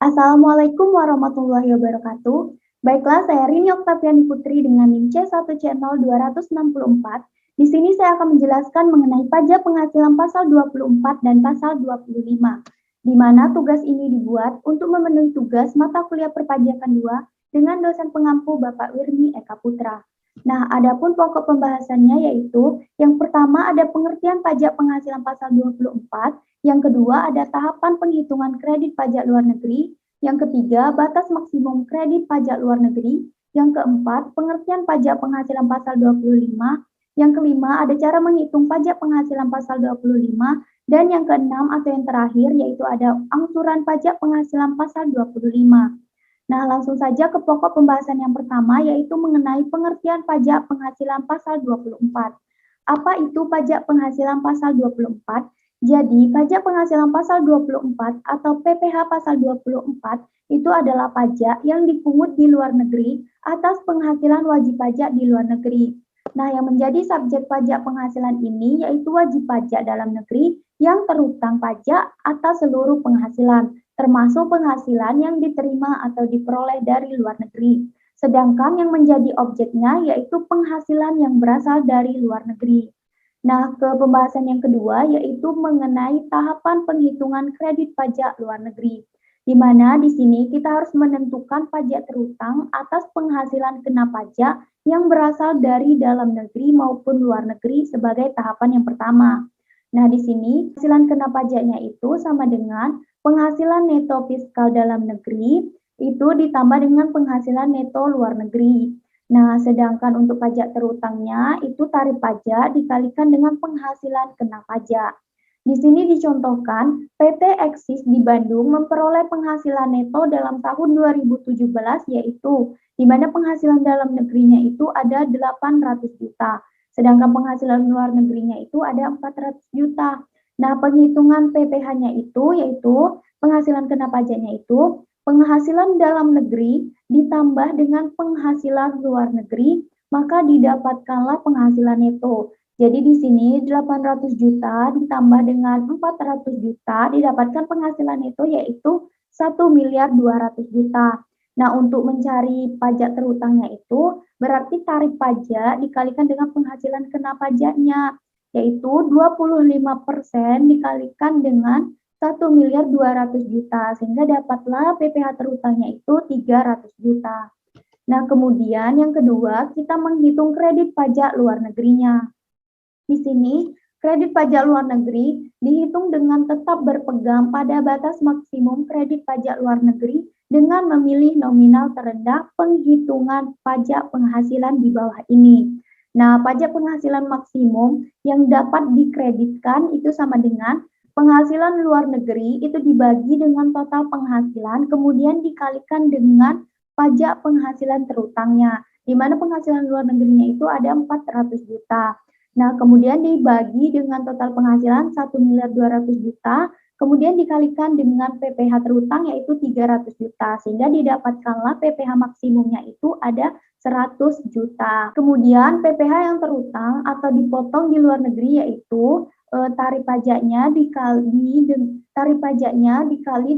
Assalamualaikum warahmatullahi wabarakatuh. Baiklah, saya Rini Oktaviani Putri dengan NIM C1C0264. Di sini saya akan menjelaskan mengenai pajak penghasilan pasal 24 dan pasal 25, di mana tugas ini dibuat untuk memenuhi tugas mata kuliah perpajakan 2 dengan dosen pengampu Bapak Wirmi Eka Putra. Nah, adapun pokok pembahasannya yaitu yang pertama ada pengertian pajak penghasilan pasal 24, yang kedua ada tahapan penghitungan kredit pajak luar negeri, yang ketiga batas maksimum kredit pajak luar negeri, yang keempat pengertian pajak penghasilan pasal 25, yang kelima ada cara menghitung pajak penghasilan pasal 25, dan yang keenam atau yang terakhir yaitu ada angsuran pajak penghasilan pasal 25. Nah, langsung saja ke pokok pembahasan yang pertama, yaitu mengenai pengertian pajak penghasilan pasal 24. Apa itu pajak penghasilan pasal 24? Jadi, pajak penghasilan pasal 24 atau PPh pasal 24 itu adalah pajak yang dipungut di luar negeri atas penghasilan wajib pajak di luar negeri. Nah, yang menjadi subjek pajak penghasilan ini yaitu wajib pajak dalam negeri yang terhutang pajak atas seluruh penghasilan, termasuk penghasilan yang diterima atau diperoleh dari luar negeri. Sedangkan yang menjadi objeknya yaitu penghasilan yang berasal dari luar negeri. Nah, ke pembahasan yang kedua yaitu mengenai tahapan penghitungan kredit pajak luar negeri. Di mana di sini kita harus menentukan pajak terhutang atas penghasilan kena pajak yang berasal dari dalam negeri maupun luar negeri sebagai tahapan yang pertama. Nah, di sini penghasilan kena pajaknya itu sama dengan penghasilan neto fiskal dalam negeri itu ditambah dengan penghasilan neto luar negeri. Nah, sedangkan untuk pajak terhutangnya itu tarif pajak dikalikan dengan penghasilan kena pajak. Di sini dicontohkan PT Eksis di Bandung memperoleh penghasilan neto dalam tahun 2017 yaitu di mana penghasilan dalam negerinya itu ada 800 juta. Sedangkan penghasilan luar negerinya itu ada 400 juta. Nah, penghitungan PPh-nya itu yaitu penghasilan kena pajaknya itu penghasilan dalam negeri ditambah dengan penghasilan luar negeri, maka didapatkanlah penghasilan neto. Jadi di sini 800 juta ditambah dengan 400 juta didapatkan penghasilan neto yaitu 1.200.000.000 juta. Nah, untuk mencari pajak terhutangnya itu berarti tarif pajak dikalikan dengan penghasilan kena pajaknya, yaitu 25% dikalikan dengan 1.200.000.000 juta, sehingga dapatlah PPh terhutangnya itu 300 juta. Nah, kemudian yang kedua, kita menghitung kredit pajak luar negerinya. Di sini, kredit pajak luar negeri dihitung dengan tetap berpegang pada batas maksimum kredit pajak luar negeri dengan memilih nominal terendah penghitungan pajak penghasilan di bawah ini. Nah, pajak penghasilan maksimum yang dapat dikreditkan itu sama dengan penghasilan luar negeri itu dibagi dengan total penghasilan, kemudian dikalikan dengan pajak penghasilan terhutangnya, di mana penghasilan luar negerinya itu ada 400 juta. Nah, kemudian dibagi dengan total penghasilan 1.200.000.000, kemudian dikalikan dengan PPh terhutang yaitu 300 juta, sehingga didapatkanlah PPh maksimumnya itu ada 100 juta. Kemudian PPh yang terhutang atau dipotong di luar negeri yaitu tarif pajaknya dikali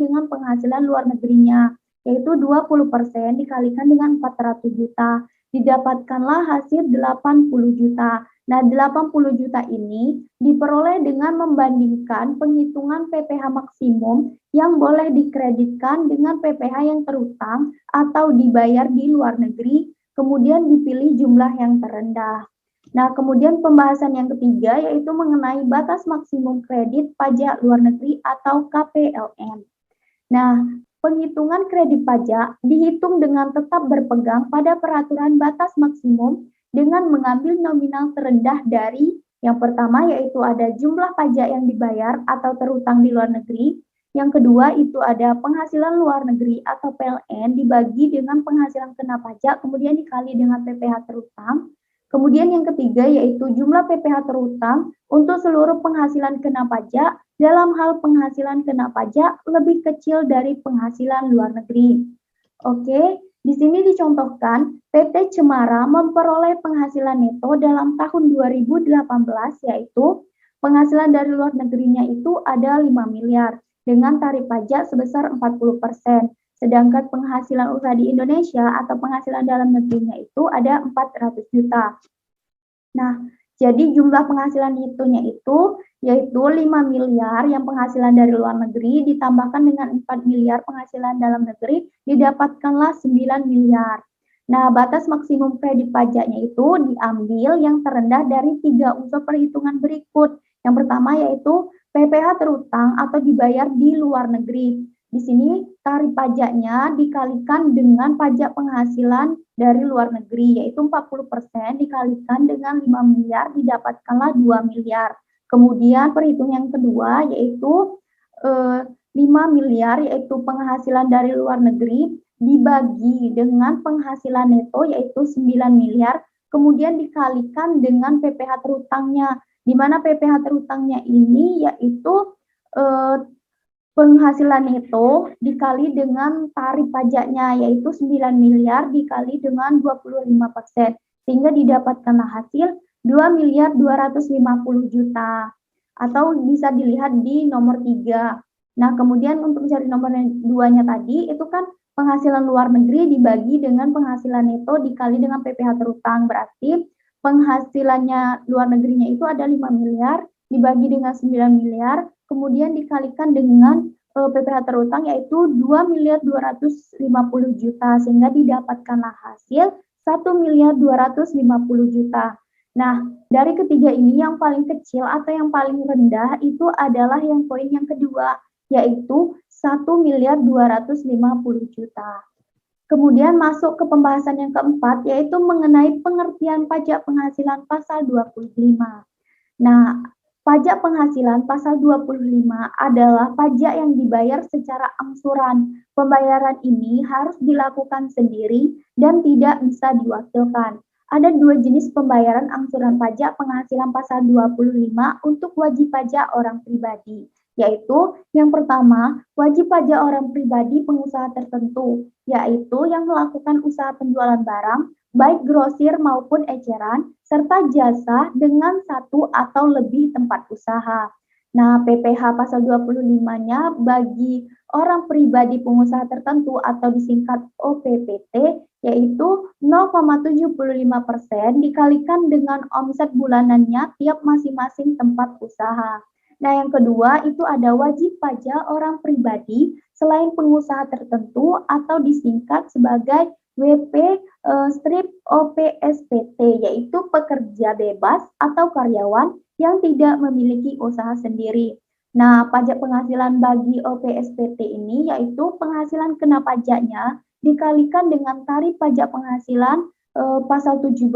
dengan penghasilan luar negerinya, yaitu 20% dikalikan dengan 400 juta. Didapatkanlah hasil 80 juta. Nah, 80 juta ini diperoleh dengan membandingkan penghitungan PPh maksimum yang boleh dikreditkan dengan PPh yang terhutang atau dibayar di luar negeri, kemudian dipilih jumlah yang terendah. Nah, kemudian pembahasan yang ketiga yaitu mengenai batas maksimum kredit pajak luar negeri atau KPLN. Nah, penghitungan kredit pajak dihitung dengan tetap berpegang pada peraturan batas maksimum dengan mengambil nominal terendah dari yang pertama yaitu ada jumlah pajak yang dibayar atau terhutang di luar negeri, yang kedua itu ada penghasilan luar negeri atau PLN dibagi dengan penghasilan kena pajak kemudian dikali dengan PPh terhutang, kemudian yang ketiga yaitu jumlah PPh terhutang untuk seluruh penghasilan kena pajak dalam hal penghasilan kena pajak lebih kecil dari penghasilan luar negeri. Oke. Di sini dicontohkan PT Cemara memperoleh penghasilan neto dalam tahun 2018 yaitu penghasilan dari luar negerinya itu ada 5 miliar. dengan tarif pajak sebesar 40%. Sedangkan penghasilan usaha di Indonesia atau penghasilan dalam negerinya itu ada 400 juta. Nah, jadi jumlah penghasilan netonya itu yaitu 5 miliar yang penghasilan dari luar negeri ditambahkan dengan 4 miliar penghasilan dalam negeri, didapatkanlah 9 miliar. Nah, batas maksimum kredit pajaknya itu diambil yang terendah dari 3 unsur perhitungan berikut. Yang pertama yaitu PPh terutang atau dibayar di luar negeri. Di sini tarif pajaknya dikalikan dengan pajak penghasilan dari luar negeri, yaitu 40% dikalikan dengan 5 miliar didapatkanlah 2 miliar. Kemudian perhitungan yang kedua yaitu 5 miliar yaitu penghasilan dari luar negeri dibagi dengan penghasilan neto yaitu 9 miliar, kemudian dikalikan dengan PPh terutangnya, di mana PPh terutangnya ini yaitu penghasilan neto dikali dengan tarif pajaknya yaitu 9 miliar dikali dengan 25%, sehingga didapatkanlah hasil 2 miliar 250 juta atau bisa dilihat di nomor 3. Nah, kemudian untuk mencari nomor 2-nya tadi itu kan penghasilan luar negeri dibagi dengan penghasilan neto dikali dengan PPh terutang, berarti penghasilannya luar negerinya itu ada 5 miliar dibagi dengan 9 miliar, kemudian dikalikan dengan PPh terutang yaitu 2 miliar 250 juta, sehingga didapatkanlah hasil 1 miliar 250 juta. Nah, dari ketiga ini yang paling kecil atau yang paling rendah itu adalah yang poin yang kedua, yaitu 1 miliar 250 juta. Kemudian masuk ke pembahasan yang keempat, yaitu mengenai pengertian pajak penghasilan pasal 25. Nah, pajak penghasilan pasal 25 adalah pajak yang dibayar secara angsuran. Pembayaran ini harus dilakukan sendiri dan tidak bisa diwakilkan. Ada 2 jenis pembayaran angsuran pajak penghasilan pasal 25 untuk wajib pajak orang pribadi, yaitu yang pertama, wajib pajak orang pribadi pengusaha tertentu, yaitu yang melakukan usaha penjualan barang, baik grosir maupun eceran, serta jasa dengan satu atau lebih tempat usaha. Nah, PPh pasal 25-nya bagi orang pribadi pengusaha tertentu atau disingkat OPPT, yaitu 0,75% dikalikan dengan omset bulanannya tiap masing-masing tempat usaha. Nah, yang kedua itu ada wajib pajak orang pribadi selain pengusaha tertentu atau disingkat sebagai WP-OPSPT, yaitu pekerja bebas atau karyawan yang tidak memiliki usaha sendiri. Nah, pajak penghasilan bagi OPSPT ini yaitu penghasilan kena pajaknya dikalikan dengan tarif pajak penghasilan pasal 17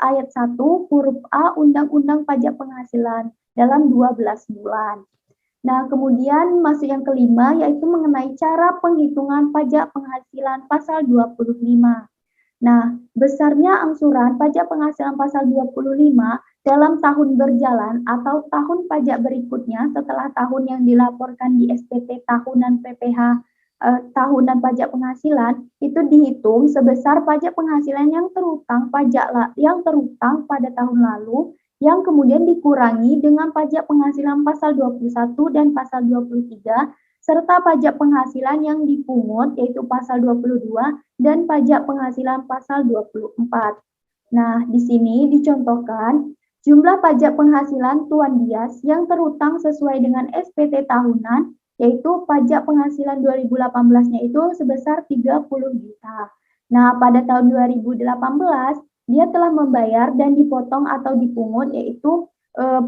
ayat 1 huruf A Undang-Undang Pajak Penghasilan dalam 12 bulan. Nah, kemudian masuk yang kelima yaitu mengenai cara penghitungan pajak penghasilan pasal 25. Nah, besarnya angsuran pajak penghasilan pasal 25 dalam tahun berjalan atau tahun pajak berikutnya setelah tahun yang dilaporkan di SPT tahunan PPh tahunan pajak penghasilan itu dihitung sebesar pajak penghasilan yang terutang pada tahun lalu yang kemudian dikurangi dengan pajak penghasilan pasal 21 dan pasal 23 serta pajak penghasilan yang dipungut yaitu pasal 22 dan pajak penghasilan pasal 24. Nah, di sini dicontohkan jumlah pajak penghasilan Tuan Dias yang terutang sesuai dengan SPT tahunan yaitu pajak penghasilan 2018-nya itu sebesar 30 juta. Nah, pada tahun 2018 dia telah membayar dan dipotong atau dipungut yaitu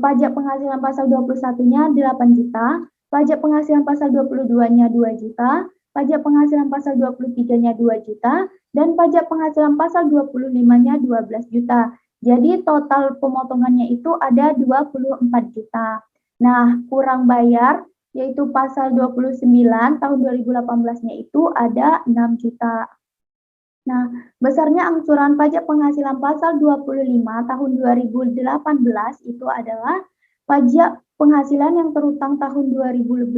pajak penghasilan pasal 21-nya 8 juta, pajak penghasilan pasal 22-nya 2 juta, pajak penghasilan pasal 23-nya 2 juta, dan pajak penghasilan pasal 25-nya 12 juta. Jadi total pemotongannya itu ada 24 juta. Nah, kurang bayar yaitu pasal 29 tahun 2018-nya itu ada 6 juta. Nah, besarnya angsuran pajak penghasilan pasal 25 tahun 2018 itu adalah pajak penghasilan yang terutang tahun 2018.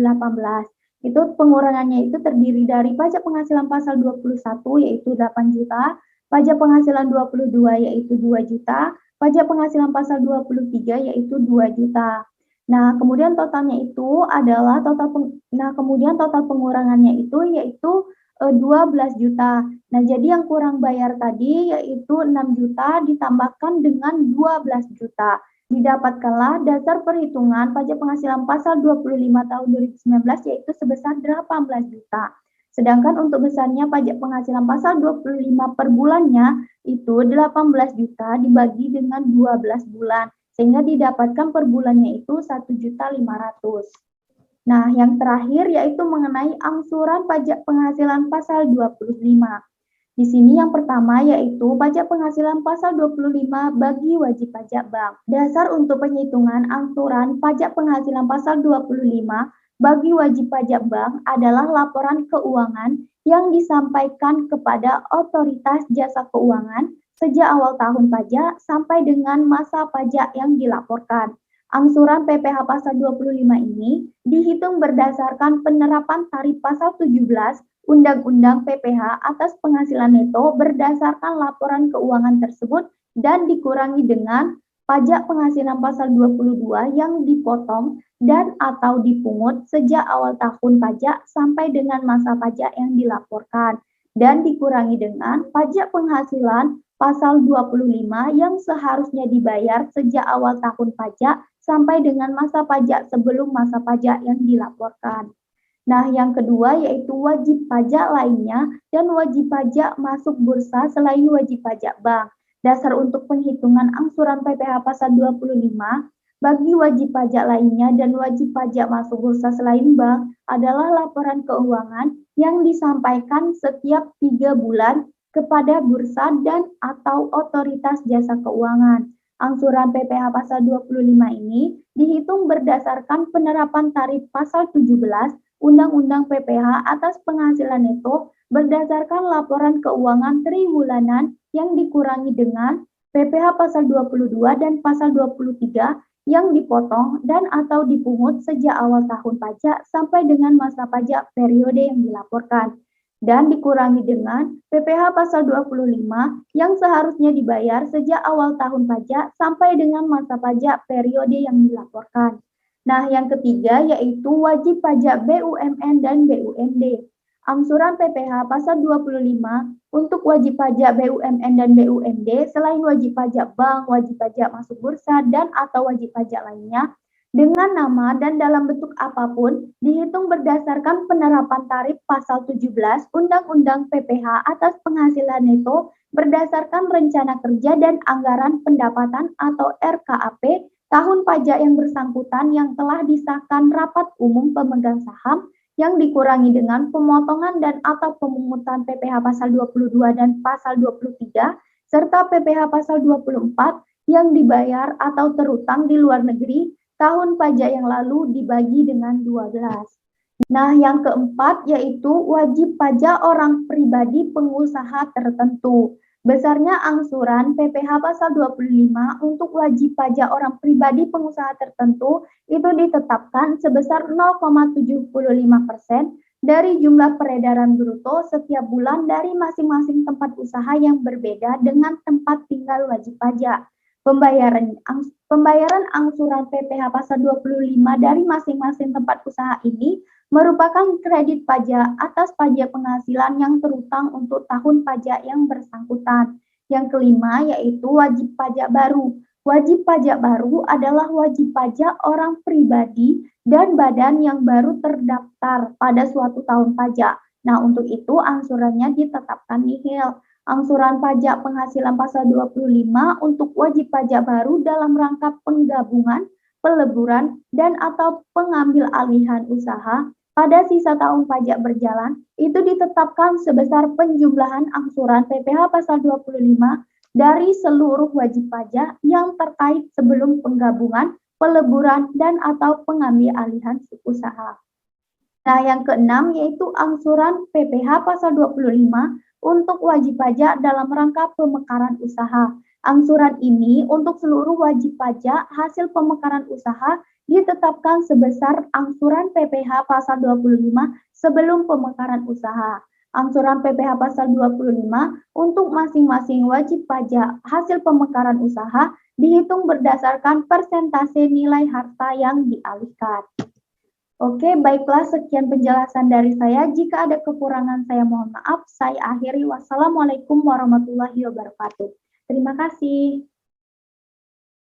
Itu pengurangannya itu terdiri dari pajak penghasilan pasal 21 yaitu 8 juta, pajak penghasilan 22 yaitu 2 juta, pajak penghasilan pasal 23 yaitu 2 juta. Nah, kemudian totalnya itu adalah kemudian total pengurangannya itu yaitu 12 juta. Nah, jadi yang kurang bayar tadi yaitu 6 juta ditambahkan dengan 12 juta. Didapatkanlah dasar perhitungan pajak penghasilan pasal 25 tahun 2019 yaitu sebesar 18 juta. Sedangkan untuk besarnya pajak penghasilan pasal 25 per bulannya itu 18 juta dibagi dengan 12 bulan sehingga didapatkan per bulannya itu 1.500.000. Nah, yang terakhir yaitu mengenai angsuran pajak penghasilan pasal 25. Di sini yang pertama yaitu pajak penghasilan pasal 25 bagi wajib pajak bank. Dasar untuk penghitungan angsuran pajak penghasilan pasal 25 bagi wajib pajak bank adalah laporan keuangan yang disampaikan kepada otoritas jasa keuangan sejak awal tahun pajak sampai dengan masa pajak yang dilaporkan. Angsuran PPh pasal 25 ini dihitung berdasarkan penerapan tarif pasal 17 Undang-Undang PPh atas penghasilan neto berdasarkan laporan keuangan tersebut dan dikurangi dengan pajak penghasilan pasal 22 yang dipotong dan atau dipungut sejak awal tahun pajak sampai dengan masa pajak yang dilaporkan dan dikurangi dengan pajak penghasilan pasal 25 yang seharusnya dibayar sejak awal tahun pajak sampai dengan masa pajak sebelum masa pajak yang dilaporkan. Nah, yang kedua yaitu wajib pajak lainnya dan wajib pajak masuk bursa selain wajib pajak bank. Dasar untuk penghitungan angsuran PPh pasal 25 bagi wajib pajak lainnya dan wajib pajak masuk bursa selain bank adalah laporan keuangan yang disampaikan setiap 3 bulan kepada bursa dan atau otoritas jasa keuangan. Angsuran PPh pasal 25 ini dihitung berdasarkan penerapan tarif pasal 17 Undang-Undang PPh atas penghasilan neto berdasarkan laporan keuangan triwulan yang dikurangi dengan PPh pasal 22 dan pasal 23 yang dipotong dan atau dipungut sejak awal tahun pajak sampai dengan masa pajak periode yang dilaporkan dan dikurangi dengan PPh pasal 25 yang seharusnya dibayar sejak awal tahun pajak sampai dengan masa pajak periode yang dilaporkan. Nah, yang ketiga yaitu wajib pajak BUMN dan BUMD. Angsuran PPh pasal 25 untuk wajib pajak BUMN dan BUMD selain wajib pajak bank, wajib pajak masuk bursa, dan atau wajib pajak lainnya dengan nama dan dalam bentuk apapun dihitung berdasarkan penerapan tarif pasal 17 Undang-Undang PPh atas penghasilan neto berdasarkan rencana kerja dan anggaran pendapatan atau RKAP tahun pajak yang bersangkutan yang telah disahkan rapat umum pemegang saham yang dikurangi dengan pemotongan dan atau pemungutan PPh pasal 22 dan pasal 23 serta PPh pasal 24 yang dibayar atau terutang di luar negeri tahun pajak yang lalu dibagi dengan 12. Nah, yang keempat yaitu wajib pajak orang pribadi pengusaha tertentu. Besarnya angsuran PPh pasal 25 untuk wajib pajak orang pribadi pengusaha tertentu itu ditetapkan sebesar 0,75% dari jumlah peredaran bruto setiap bulan dari masing-masing tempat usaha yang berbeda dengan tempat tinggal wajib pajak. Pembayaran angsuran PPh pasal 25 dari masing-masing tempat usaha ini merupakan kredit pajak atas pajak penghasilan yang terutang untuk tahun pajak yang bersangkutan. Yang kelima yaitu wajib pajak baru. Wajib pajak baru adalah wajib pajak orang pribadi dan badan yang baru terdaftar pada suatu tahun pajak. Nah, untuk itu angsurannya ditetapkan nihil. Angsuran pajak penghasilan pasal 25 untuk wajib pajak baru dalam rangka penggabungan, peleburan, dan atau pengambil alihan usaha pada sisa tahun pajak berjalan itu ditetapkan sebesar penjumlahan angsuran PPh pasal 25 dari seluruh wajib pajak yang terkait sebelum penggabungan, peleburan, dan atau pengambil alihan usaha. Nah, yang keenam yaitu angsuran PPh pasal 25 untuk wajib pajak dalam rangka pemekaran usaha. Angsuran ini untuk seluruh wajib pajak hasil pemekaran usaha ditetapkan sebesar angsuran PPh pasal 25 sebelum pemekaran usaha. Angsuran PPh pasal 25 untuk masing-masing wajib pajak hasil pemekaran usaha dihitung berdasarkan persentase nilai harta yang dialihkan. Oke, baiklah sekian penjelasan dari saya. Jika ada kekurangan saya mohon maaf. Saya akhiri. Wassalamualaikum warahmatullahi wabarakatuh. Terima kasih.